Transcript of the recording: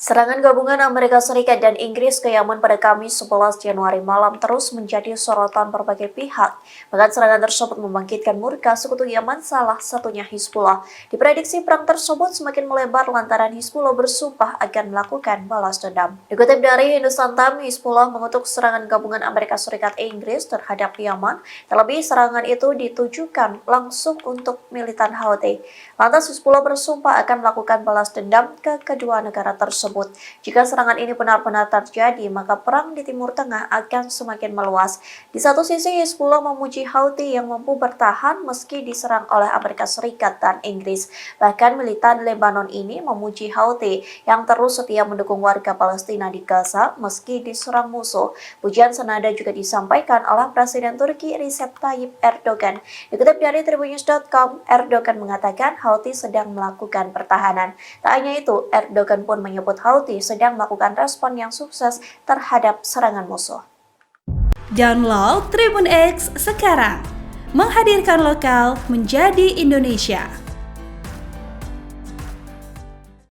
Serangan gabungan Amerika Serikat dan Inggris ke Yaman pada Kamis 11 Januari malam terus menjadi sorotan berbagai pihak. Bahkan serangan tersebut membangkitkan murka sekutu Yaman, salah satunya Hizbullah. Diprediksi perang tersebut semakin melebar lantaran Hizbullah bersumpah akan melakukan balas dendam. Dikutip dari Hindustan Times, Hizbullah mengutuk serangan gabungan Amerika Serikat Inggris terhadap Yaman. Terlebih serangan itu ditujukan langsung untuk militan Houthi. Lantas Hizbullah bersumpah akan melakukan balas dendam ke kedua negara tersebut. Jika serangan ini benar-benar terjadi, maka perang di Timur Tengah akan semakin meluas. Di satu sisi, Hizbullah memuji Houthi yang mampu bertahan meski diserang oleh Amerika Serikat dan Inggris. Bahkan militan Lebanon ini memuji Houthi yang terus setia mendukung warga Palestina di Gaza meski diserang musuh. Pujian senada juga disampaikan oleh Presiden Turki Recep Tayyip Erdogan. Dikutip dari Tribunnews.com, Erdogan mengatakan Houthi sedang melakukan pertahanan. Tak hanya itu, Erdogan pun menyebut Houthi sedang melakukan respon yang sukses terhadap serangan musuh. Download Tribun X sekarang, menghadirkan lokal menjadi Indonesia.